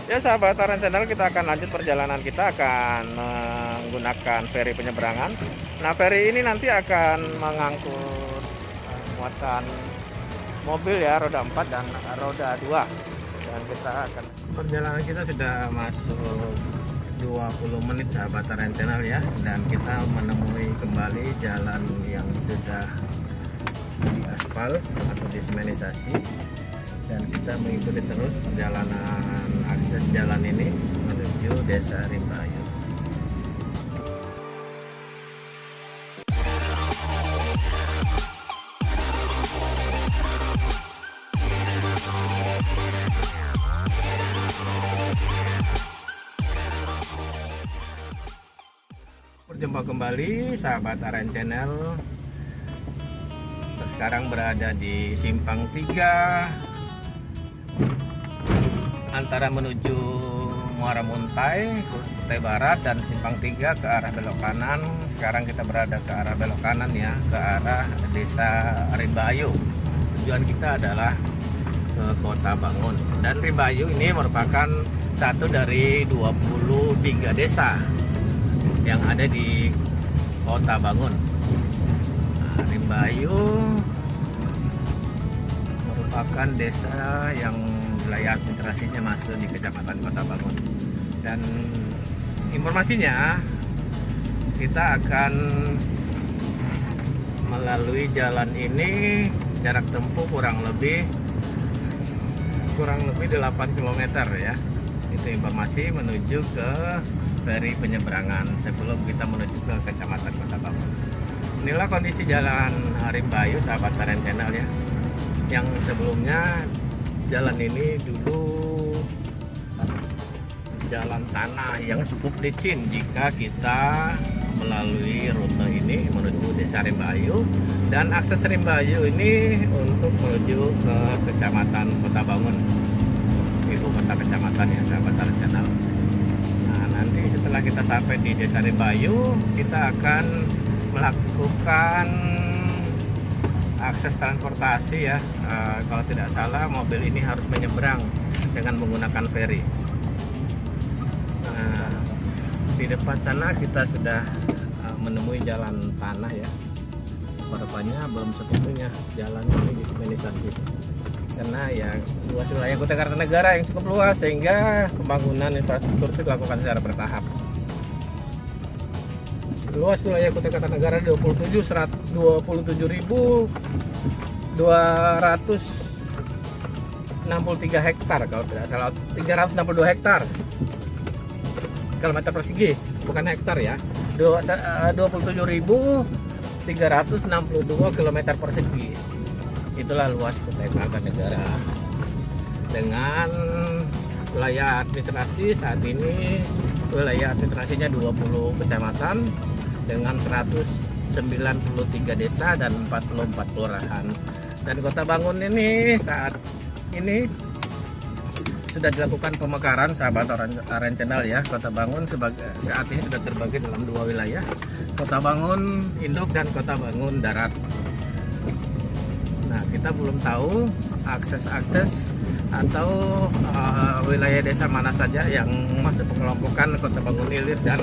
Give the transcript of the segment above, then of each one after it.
Ya sahabat Taran Channel, kita akan lanjut perjalanan, kita akan menggunakan feri penyeberangan. Nah, feri ini nanti akan mengangkut muatan mobil ya, roda 4 dan roda 2. Dan kita akan perjalanan kita sudah masuk 20 menit sahabat Taran Channel ya, dan kita menemui kembali jalan yang sudah diaspal atau disemenisasi, dan kita mengikuti terus perjalanan akses jalan ini menuju Desa Rimbayu. Berjumpa kembali sahabat Taran Channel. Kita sekarang berada di Simpang 3 antara menuju Muara Muntai, Kutai Barat, dan Simpang 3 ke arah belok kanan. Sekarang kita berada ke arah belok kanan ya, ke arah Desa Rimbayu. Tujuan kita adalah ke Kota Bangun. Dan Rimbayu ini merupakan satu dari 23 desa yang ada di Kota Bangun. Nah, Rimbayu merupakan desa yang wilayah administrasinya masuk di Kecamatan Kota Bangun. Dan informasinya, kita akan melalui jalan ini jarak tempuh kurang lebih 8 km ya. Itu informasi menuju ke feri penyeberangan sebelum kita menuju ke Kecamatan Kota Bangun. Inilah kondisi jalan Rimbayu sahabat Taran Channel ya. Yang sebelumnya jalan ini dulu jalan tanah yang cukup licin jika kita melalui rute ini menuju Desa Rimbayu, dan akses Rimbayu ini untuk menuju ke Kecamatan Kota Bangun, ibu kota kecamatan ya sahabat Taran Channel. Nah, nanti setelah kita sampai di Desa Rimbayu, kita akan melakukan akses transportasi ya. Kalau tidak salah mobil ini harus menyeberang dengan menggunakan feri. Nah, di depan sana kita sudah menemui jalan tanah ya. Rupanya belum sepenuhnya jalan ini disemenisasi karena ya luas wilayah Kota Kartanegara yang cukup luas, sehingga pembangunan infrastruktur itu dilakukan secara bertahap. Luas wilayah Kota Kartanegara 27.263 hektar kalau tidak salah, 362 hektar kilometer persegi, bukan hektar ya. 27.362 kilometer persegi. Itulah luas Kota Kartanegara dengan wilayah administrasi saat ini. Wilayah administrasinya 20 kecamatan dengan 193 desa dan 44 kelurahan. Dan Kota Bangun ini saat ini sudah dilakukan pemekaran sahabat Taran Channel ya. Kota Bangun saat ini sudah terbagi dalam 2 wilayah, Kota Bangun Induk dan Kota Bangun Darat. Nah, kita belum tahu akses atau wilayah desa mana saja yang masuk pengelompokan Kota Bangun Ilir dan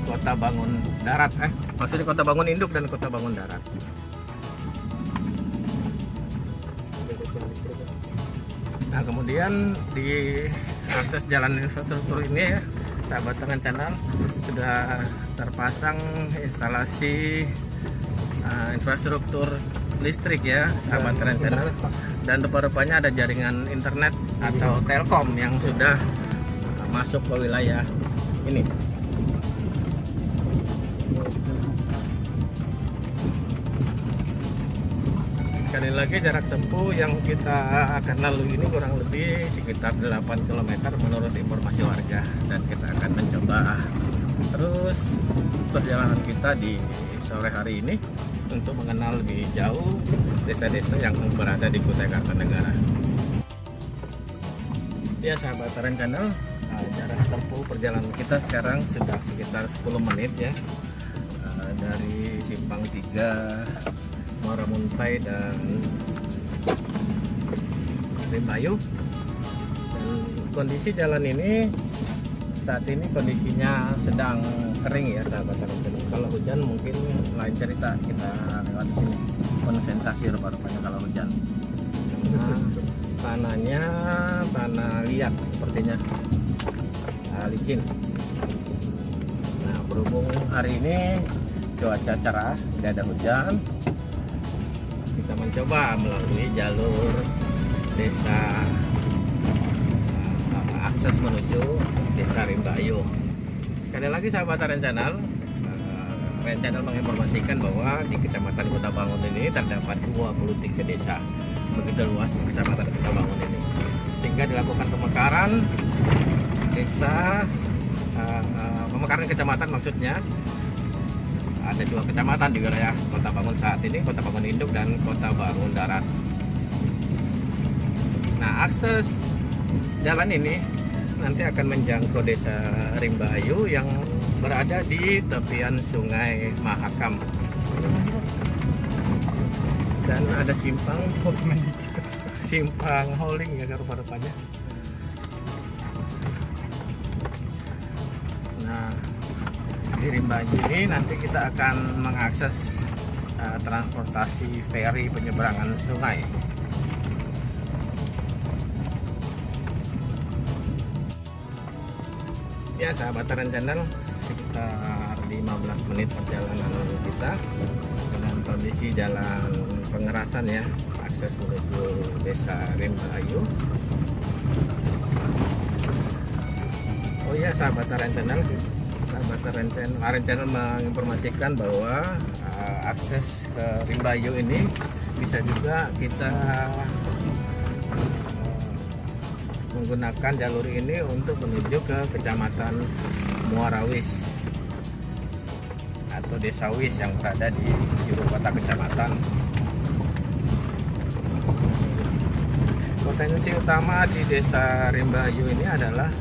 Kota Bangun Darat. Maksudnya Kota Bangun Induk dan Kota Bangun Darat. Nah, kemudian di akses jalan infrastruktur ini ya, sahabat Taran Channel, sudah terpasang instalasi infrastruktur listrik ya sahabat Taran Channel, dan rupa-rupanya ada jaringan internet atau telkom yang sudah masuk ke wilayah ini. Sekali lagi jarak tempuh yang kita akan lalui ini kurang lebih sekitar 8 km menurut informasi warga, dan kita akan mencoba terus perjalanan kita di sore hari ini untuk mengenal lebih jauh desa-desa yang berada di Kutai Kartanegara. Ya sahabat Taran Channel, jarak tempuh perjalanan kita sekarang sudah sekitar 10 menit ya, dari Simpang 3 Muara Muntai dan Rimbayu. Dan kondisi jalan ini saat ini kondisinya sedang kering ya sahabat Rencanal. Kalau hujan mungkin lain cerita, kita lewat sini penuh sensasi rupa-rupanya kalau hujan. Nah, tanahnya tanah liat sepertinya, licin. Nah, berhubung hari ini cuaca cerah, tidak ada hujan, kita mencoba melalui jalur desa, akses menuju Desa Rimba Ayu. Sekali lagi sahabat Rencanal, Rencanal menginformasikan bahwa di Kecamatan Kota Bangun ini terdapat 23 desa, begitu luas di Kecamatan Kota Bangun ini, sehingga dilakukan pemekaran desa, pemekaran kecamatan maksudnya. Ada 2 kecamatan di wilayah Kota Bangun saat ini, Kota Bangun Induk dan Kota Bangun Darat. Nah, akses jalan ini nanti akan menjangkau Desa Rimba Ayu yang berada di tepian Sungai Mahakam. Dan ada simpang hauling ya rupa-rupanya. Nah, di Rimba Ayu ini nanti kita akan mengakses transportasi feri penyeberangan sungai. Ya sahabat Rencanal, sekitar 15 menit perjalanan kita dengan kondisi jalan pengerasan ya, akses menuju Desa Rimba Ayu. Oh ya sahabat Rencanal, Rencanal menginformasikan bahwa akses ke Rimba Ayu ini bisa juga kita menggunakan jalur ini untuk menuju ke Kecamatan Muarawis atau Desa Wis yang berada di ibu kota kecamatan. Potensi utama di Desa Rimba Ayu ini adalah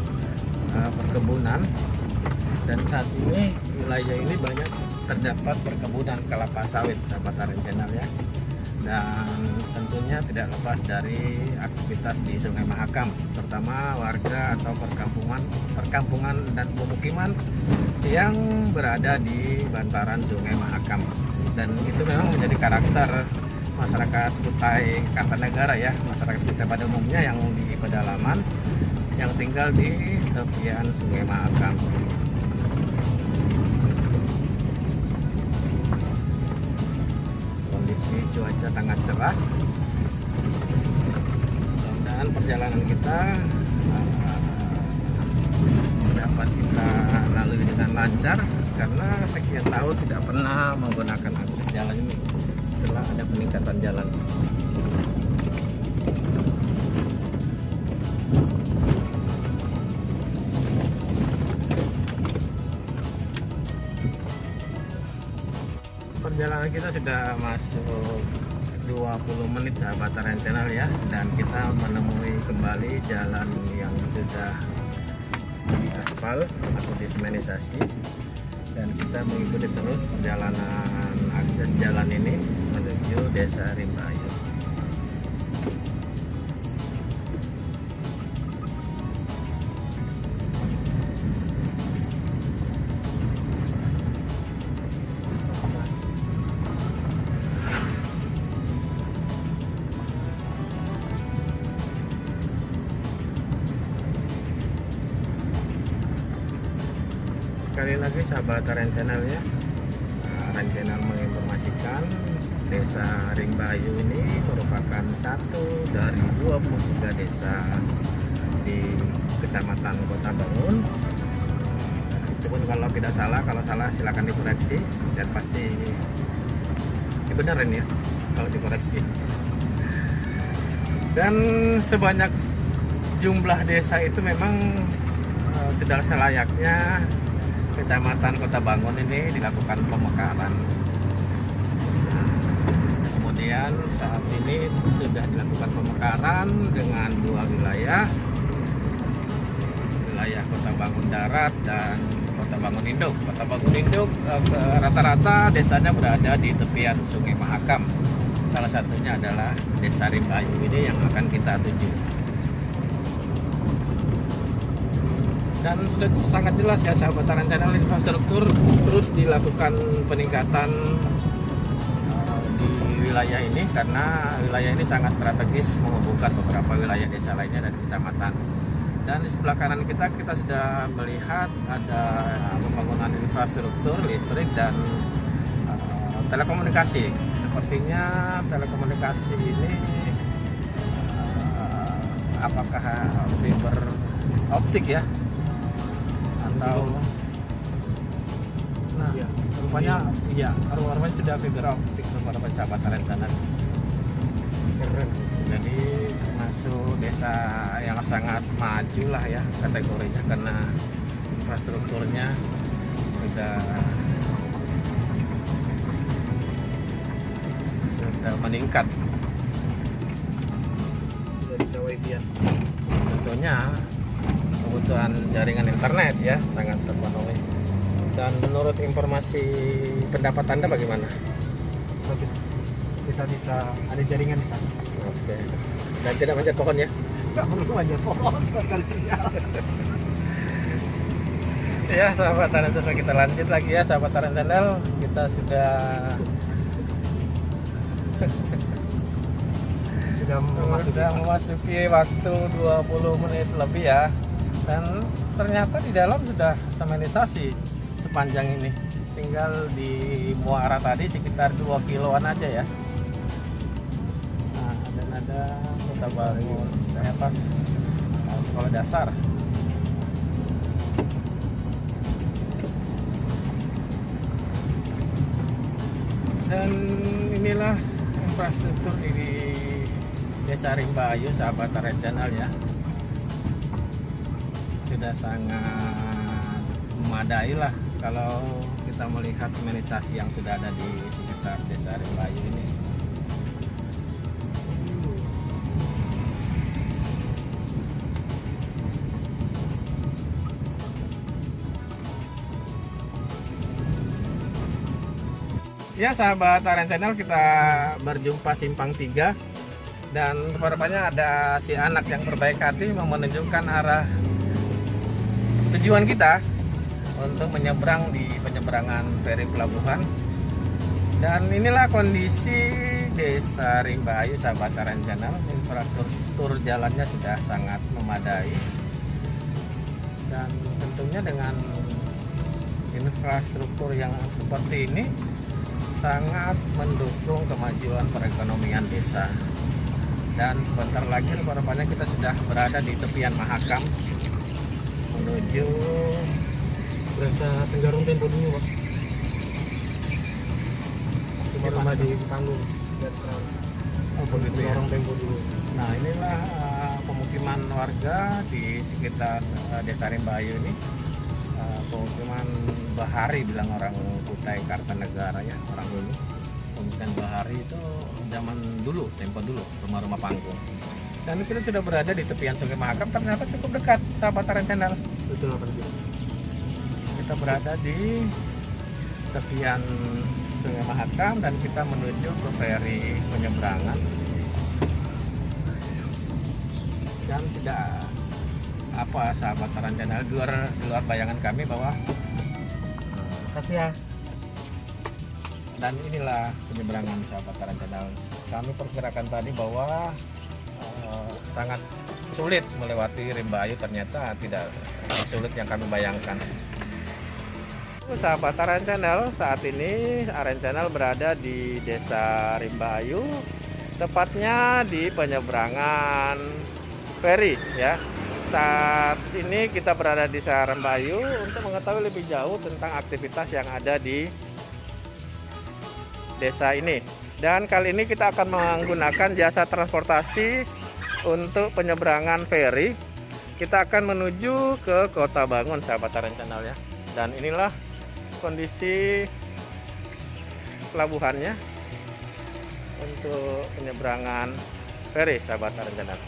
perkebunan, dan saat ini wilayah ini banyak terdapat perkebunan kelapa sawit sahabat Rencanal ya. Dan tentunya tidak lepas dari aktivitas di Sungai Mahakam, terutama warga atau perkampungan dan pemukiman yang berada di bantaran Sungai Mahakam. Dan itu memang menjadi karakter masyarakat Kutai Kartanegara ya, masyarakat Kutai pada umumnya yang di pedalaman yang tinggal di tepian Sungai Mahakam. Cuaca sangat cerah, mudah-mudahan perjalanan kita dapat kita lalui dengan lancar, karena sekian tahun tidak pernah menggunakan akses jalan ini setelah ada peningkatan jalan. Perjalanan kita sudah masuk 20 menit sahabat Rencanal ya, dan kita menemui kembali jalan yang sudah diaspal atau disemenisasi, dan kita mengikuti terus perjalanan akses jalan ini menuju Desa Rimba Ayu. Sekali lagi sahabat Rencanal ya, Rencanal menginformasikan Desa Rimba Ayu ini merupakan satu dari 23 desa di Kecamatan Kota Bangun. Itu pun kalau tidak salah, kalau salah silakan dikoreksi, dan pasti dibenerin ya kalau dikoreksi. Dan sebanyak jumlah desa itu memang sudah selayaknya Kecamatan Kota Bangun ini dilakukan pemekaran. Kemudian saat ini sudah dilakukan pemekaran dengan 2 wilayah Kota Bangun Darat dan Kota Bangun Induk. Kota Bangun Induk rata-rata desanya berada di tepian Sungai Mahakam. Salah satunya adalah Desa Rimba Ayu ini yang akan kita tuju. Dan sudah sangat jelas ya sahabat rencana infrastruktur terus dilakukan peningkatan di wilayah ini karena wilayah ini sangat strategis menghubungkan beberapa wilayah desa lainnya dan kecamatan. Dan di sebelah kanan kita sudah melihat ada pembangunan infrastruktur listrik dan telekomunikasi. Sepertinya telekomunikasi ini apakah fiber optik ya atau ya, rupanya iya rupanya sudah fiber optik kepada sahabat rencana. keren. Jadi termasuk desa yang sangat maju lah ya kategorinya karena infrastrukturnya sudah meningkat. Dari Jawa Ibian. Tentunya kebutuhan jaringan internet ya sangat terpenuhi. Dan menurut informasi pendapat Anda bagaimana? Bagus. Kita bisa ada jaringan di sana. Oke. Dan tidak manjat pohon ya? Nggak perlu aja pohon bakal sinyal. Ya sahabat Taran Channel, kita lanjut lagi ya sahabat Taran Channel. Kita sudah memasuki waktu 20 menit lebih ya. Dan ternyata di dalam sudah stabilisasi sepanjang ini. Tinggal di muara tadi sekitar 2 kiloan aja ya. Nah, dan ada Kota Bangun, sekolah dasar. Dan inilah infrastruktur di Desa Rimba Ayu sahabat regional ya, sudah sangat memadai lah kalau kita melihat organisasi yang sudah ada di sekitar Desa Rimba Ayu ini. Ya sahabat Taran Channel, kita berjumpa simpang 3 dan rupanya ada si anak yang berbaik hati mau menunjukkan arah tujuan kita untuk menyeberang di penyeberangan feri pelabuhan. Dan inilah kondisi Desa Rimba Ayu sahabat Taran Channel, infrastruktur jalannya sudah sangat memadai dan tentunya dengan infrastruktur yang seperti ini sangat mendukung kemajuan perekonomian desa. Dan sebentar lagi rupanya kita sudah berada di tepian Mahakam menuju Berasa Tenggarong Tempo dulu, Pak. Cuma rumah di panggung dari Seram. Oh begitu ya. Tenggarong Tempo dulu. Nah inilah pemukiman warga di sekitar Desa Rimba Ayu ini. Pemukiman Bahari bilang orang Kutai Kartanegara ya, orang dulu. Pemukiman Bahari itu zaman dulu, tempo dulu, rumah-rumah panggung. Dan kita sudah berada di tepian Sungai Mahakam, ternyata cukup dekat sahabat Taran Channel. Betul apa sih? Kita berada di tepian Sungai Mahakam dan kita menuju ke feri penyeberangan. Dan tidak apa sahabat Taran Channel, di luar bayangan kami bahwa Kasih ya. dan inilah penyeberangan sahabat Taran Channel. Kami perkirakan tadi bahwa sangat sulit melewati Rimba Ayu, ternyata tidak sulit yang kami bayangkan. Sahabat Taran Channel, saat ini Taran Channel berada di Desa Rimba Ayu, tepatnya di penyeberangan feri ya. Saat ini kita berada di Desa Rimba Ayu untuk mengetahui lebih jauh tentang aktivitas yang ada di desa ini. Dan kali ini kita akan menggunakan jasa transportasi untuk penyeberangan feri. Kita akan menuju ke Kota Bangun sahabat Taran Channel ya. Dan inilah kondisi pelabuhannya untuk penyeberangan feri sahabat Taran Channel.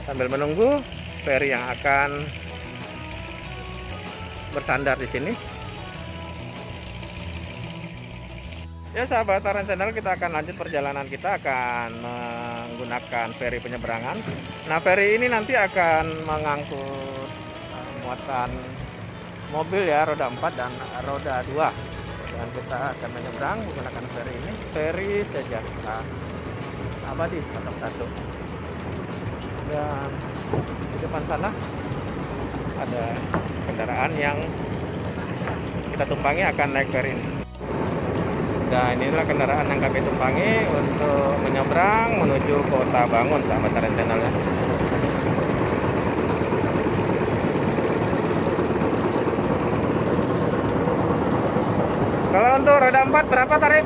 Sambil menunggu feri yang akan bersandar di sini. Ya sahabat Taran Channel, kita akan lanjut perjalanan, kita akan menggunakan feri penyeberangan. Nah, feri ini nanti akan mengangkut muatan mobil ya, roda 4 dan roda 2. Dan kita akan menyeberang menggunakan feri ini, feri Sejahtera Abadi Batam 1. Dan di depan sana ada kendaraan yang kita tumpangi akan naik feri ini. Dan inilah kendaraan yang kami tumpangi untuk menyeberang menuju Kota Bangun, sahabat Taran Channel ya. Kalau untuk roda 4 berapa tarif?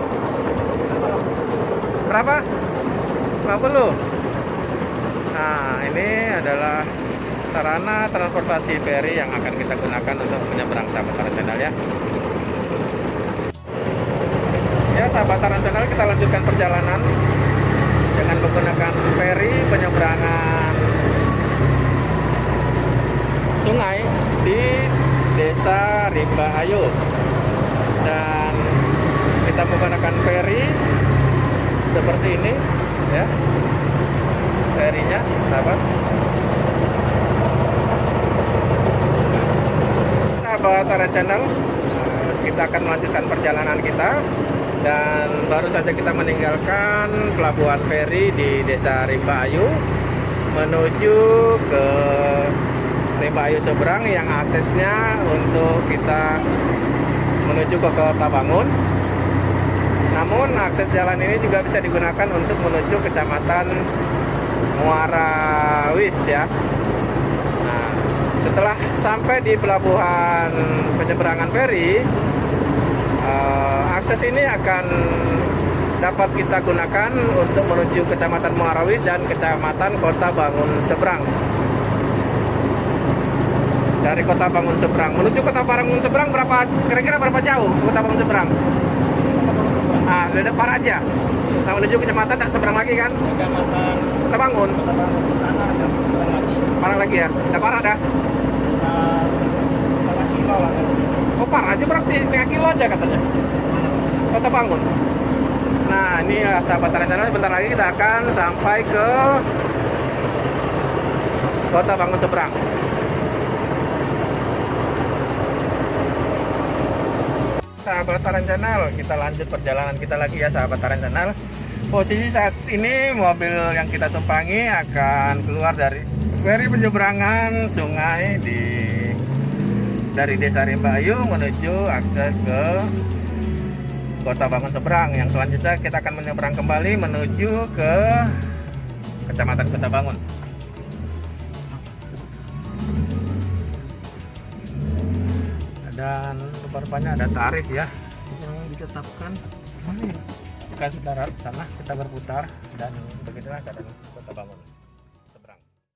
Berapa? 50. Nah, ini adalah sarana transportasi feri yang akan kita gunakan untuk menyeberang, sahabat Taran Channel ya. Ya sahabat Taran Channel, kita lanjutkan perjalanan dengan menggunakan feri penyeberangan sungai di Desa Rimba Ayu. Dan kita menggunakan feri seperti ini ya, ferinya sahabat. Sahabat Taran Channel, kita akan melanjutkan perjalanan kita. Dan baru saja kita meninggalkan pelabuhan feri di Desa Rimba Ayu menuju ke Rimba Ayu seberang yang aksesnya untuk kita menuju ke Kota Bangun. Namun akses jalan ini juga bisa digunakan untuk menuju Kecamatan Muara Wis ya. Nah, setelah sampai di pelabuhan penyeberangan feri, akses ini akan dapat kita gunakan untuk menuju Kecamatan Muarawis dan Kecamatan Kota Bangun seberang. Dari Kota Bangun seberang menuju Kota Bangun seberang kira-kira berapa jauh Kota Bangun seberang? Ah, di depan aja. Nah, menuju Kecamatan tak seberang lagi kan? Kota Bangun. Parah lagi ya? Udah parah dah? Oh, parah aja berarti setengah kilo aja katanya Kota Bangun. Nah, ini ya sahabat Taran Channel, bentar lagi kita akan sampai ke Kota Bangun seberang. Sahabat Taran Channel, kita lanjut perjalanan kita lagi ya sahabat Taran Channel. Posisi saat ini mobil yang kita tumpangi akan keluar dari feri penyeberangan sungai dari Desa Rimba Ayu menuju akses ke Kota Bangun seberang. Yang selanjutnya kita akan menyeberang kembali menuju ke Kecamatan Kota Bangun. Dan rupa-rupanya ada tarif ya yang ditetapkan. Bukan darat sana, kita berputar dan beginilah keadaan Kota Bangun.